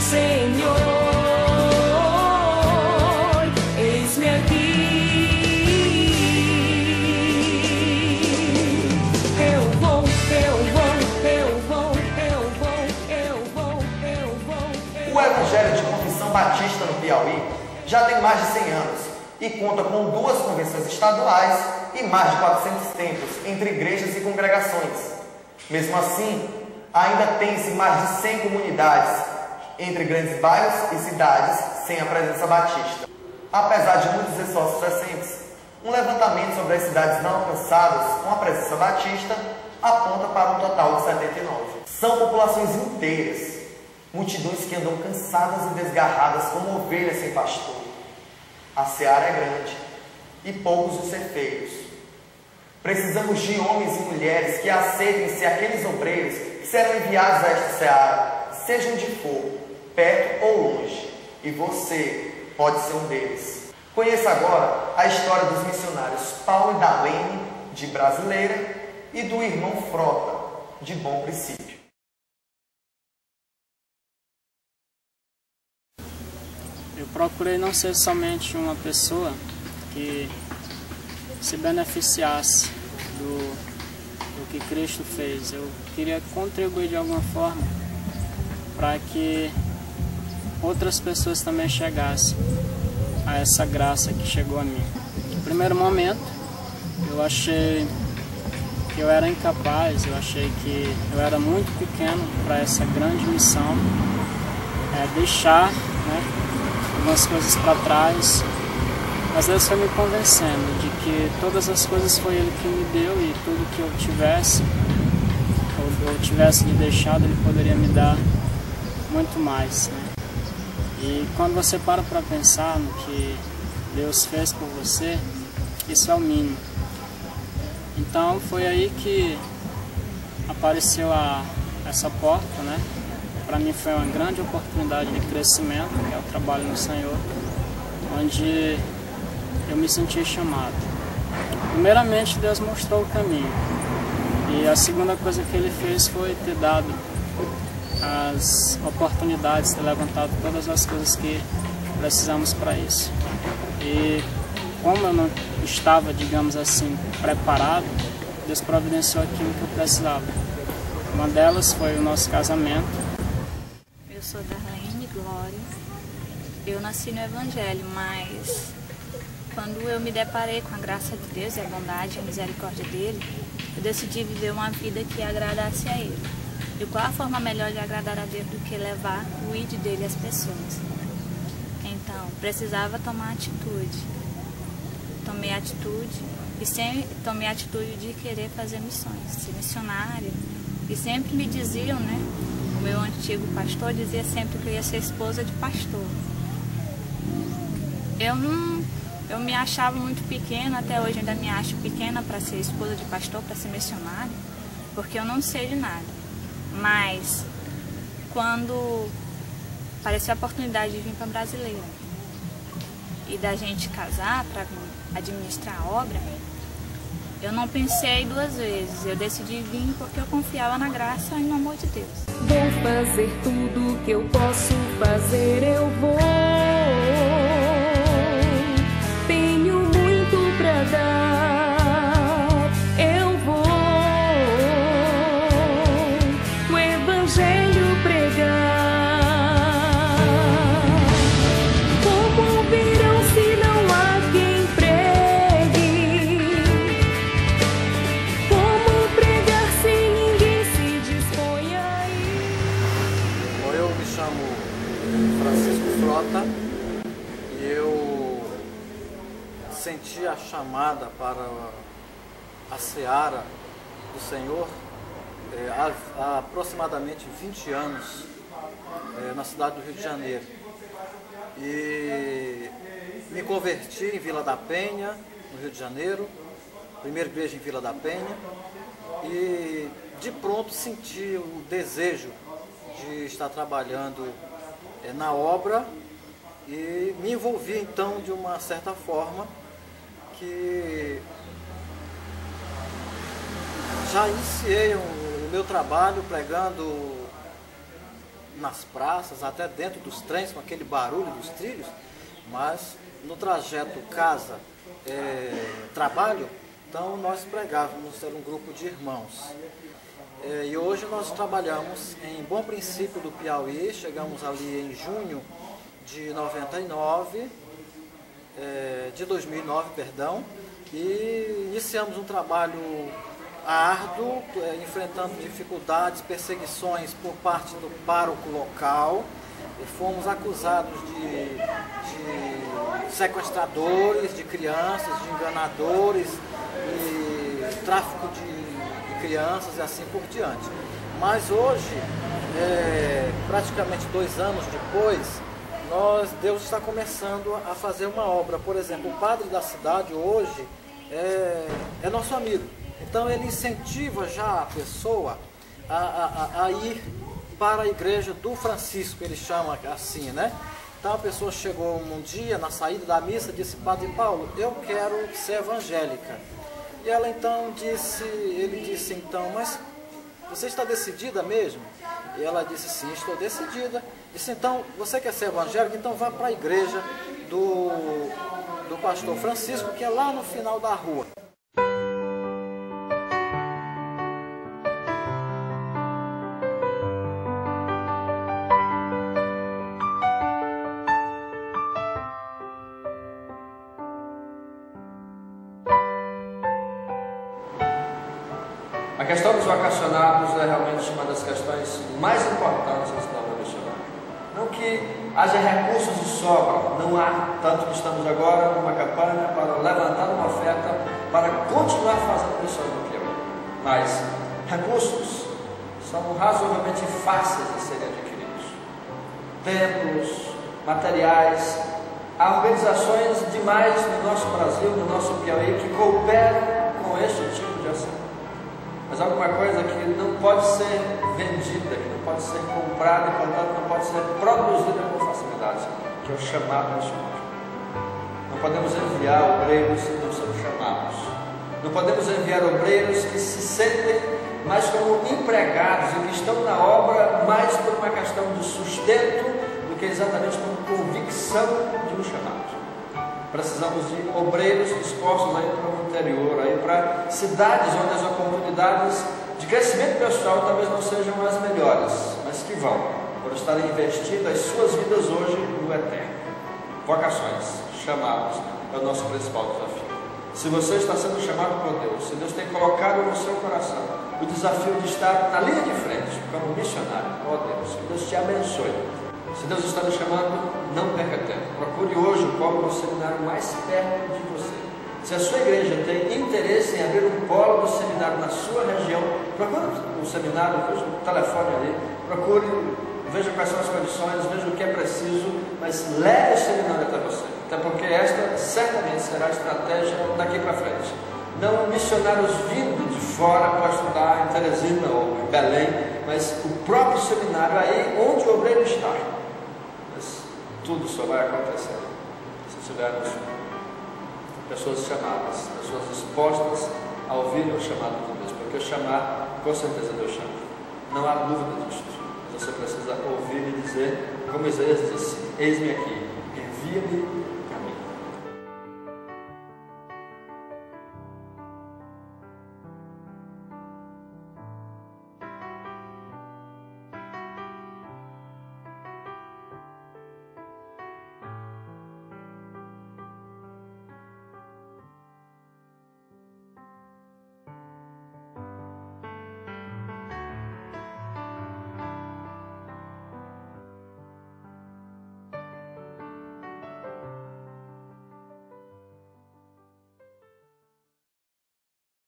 Senhor, eis-me aqui. Eu vou. O Evangelho de Confissão Batista no Piauí já tem mais de 100 anos e conta com 2 convenções estaduais e mais de 400 templos entre igrejas e congregações. Mesmo assim, ainda tem-se mais de 100 comunidades entre grandes bairros e cidades sem a presença batista. Apesar de muitos esforços recentes, um levantamento sobre as cidades não alcançadas com a presença batista aponta para um total de 79. São populações inteiras, multidões que andam cansadas e desgarradas como ovelhas sem pastor. A seara é grande e poucos os ceifeiros. Precisamos de homens e mulheres que aceitem ser aqueles obreiros que serão enviados a esta seara, seja onde for, perto ou longe, e você pode ser um deles. Conheça agora a história dos missionários Paulo e Darlene, de Brasileira, e do irmão Frota, de Bom Princípio. Eu procurei não ser somente uma pessoa que se beneficiasse do que Cristo fez. Eu queria contribuir de alguma forma para que outras pessoas também chegassem a essa graça que chegou a mim. No primeiro momento, eu achei que eu era incapaz, eu achei que eu era muito pequeno para essa grande missão, deixar, algumas coisas para trás. Mas Deus foi me convencendo de que todas as coisas foi Ele que me deu e tudo que eu tivesse, ou eu tivesse lhe deixado, Ele poderia me dar muito mais. E quando você para pensar no que Deus fez por você, isso é o mínimo. Então foi aí que apareceu essa porta, Para mim foi uma grande oportunidade de crescimento, que é o trabalho no Senhor, onde eu me senti chamado. Primeiramente, Deus mostrou o caminho. E a segunda coisa que Ele fez foi ter dado as oportunidades, ter levantado todas as coisas que precisamos para isso. E como eu não estava, digamos assim, preparado, Deus providenciou aquilo que eu precisava. Uma delas foi o nosso casamento. Eu sou Darlene Glória. Eu nasci no Evangelho, mas quando eu me deparei com a graça de Deus e a bondade e a misericórdia dele, eu decidi viver uma vida que agradasse a Ele. E qual a forma melhor de agradar a Deus do que levar o id dele às pessoas? Então, precisava tomar atitude. Tomei atitude e sempre tomei atitude de querer fazer missões, ser missionária. E sempre me diziam, o meu antigo pastor dizia sempre que eu ia ser esposa de pastor. Eu me achava muito pequena, até hoje ainda me acho pequena para ser esposa de pastor, para ser missionária, porque eu não sei de nada. Mas quando apareceu a oportunidade de vir para Brasileira e da gente casar para administrar a obra, eu não pensei 2 vezes. Eu decidi vir porque eu confiava na graça e no amor de Deus. Vou fazer tudo que eu posso fazer, eu vou. Tenho muito pra dar, eu vou. O Evangelho pregar. Como ouvirão se não há quem pregue? Como pregar se ninguém se dispõe a ir? Bom, eu me chamo Francisco Frota e eu senti a chamada para a seara do Senhor há aproximadamente 20 anos na cidade do Rio de Janeiro. E me converti em Vila da Penha, no Rio de Janeiro, primeira igreja em Vila da Penha, e de pronto senti o desejo de estar trabalhando na obra e me envolvi então de uma certa forma que já iniciei o meu trabalho pregando nas praças, até dentro dos trens, com aquele barulho dos trilhos, mas no trajeto casa-trabalho, então nós pregávamos, era um grupo de irmãos. E hoje nós trabalhamos em Bom Princípio do Piauí, chegamos ali em junho de 2009, perdão, e iniciamos um trabalho árduo, enfrentando dificuldades, perseguições por parte do pároco local. Fomos acusados de sequestradores de crianças, de enganadores, e tráfico de crianças e assim por diante. Mas hoje, praticamente 2 anos depois, Deus está começando a fazer uma obra. Por exemplo, o padre da cidade hoje é nosso amigo. Então ele incentiva já a pessoa a ir para a igreja do Francisco, ele chama assim, né? Então a pessoa chegou um dia, na saída da missa, disse: Padre Paulo, eu quero ser evangélica. E ela então ele disse então, mas você está decidida mesmo? E ela disse: sim, estou decidida. Disse: então, você quer ser evangélica? Então vá para a igreja do pastor Francisco, que é lá no final da rua. A questão dos vacacionados é realmente uma das questões mais importantes da história missionária. Não que haja recursos de sobra, não há, tanto que estamos agora numa campanha para levantar uma oferta para continuar fazendo missões no Piauí. Mas recursos são razoavelmente fáceis de serem adquiridos. Templos, materiais, há organizações demais no nosso Brasil, no nosso Piauí, que cooperam com este tipo de ação. Mas alguma coisa que não pode ser vendida, que não pode ser comprada e, portanto, não pode ser produzida com facilidade, que é o chamado missionário. Não podemos enviar obreiros que não são chamados. Não podemos enviar obreiros que se sentem mais como empregados e que estão na obra mais por uma questão de sustento do que exatamente como convicção de um chamado. Precisamos de obreiros dispostos a ir para o interior, a ir para cidades onde as oportunidades de crescimento pessoal talvez não sejam as melhores, mas que vão, por estarem investindo as suas vidas hoje no eterno. Vocações, chamados, é o nosso principal desafio. Se você está sendo chamado por Deus, se Deus tem colocado no seu coração o desafio de estar na linha de frente como missionário, ó Deus, que Deus te abençoe. Se Deus está lhe chamando, não perca tempo. Procure hoje o polo do seminário mais perto de você. Se a sua igreja tem interesse em abrir um polo do seminário na sua região, procure o seminário, veja o telefone ali, procure, veja quais são as condições, veja o que é preciso, mas leve o seminário até você. Até porque esta certamente será a estratégia daqui para frente. Não missionários vindo de fora para estudar em Teresina ou em Belém, mas o próprio seminário aí onde o obreiro está. Tudo só vai acontecer se tivermos pessoas chamadas, pessoas dispostas a ouvir o chamado de Deus, porque chamar, com certeza Deus chama, não há dúvida disso, mas você precisa ouvir e dizer, como Isaías diz assim: eis-me aqui, envia-me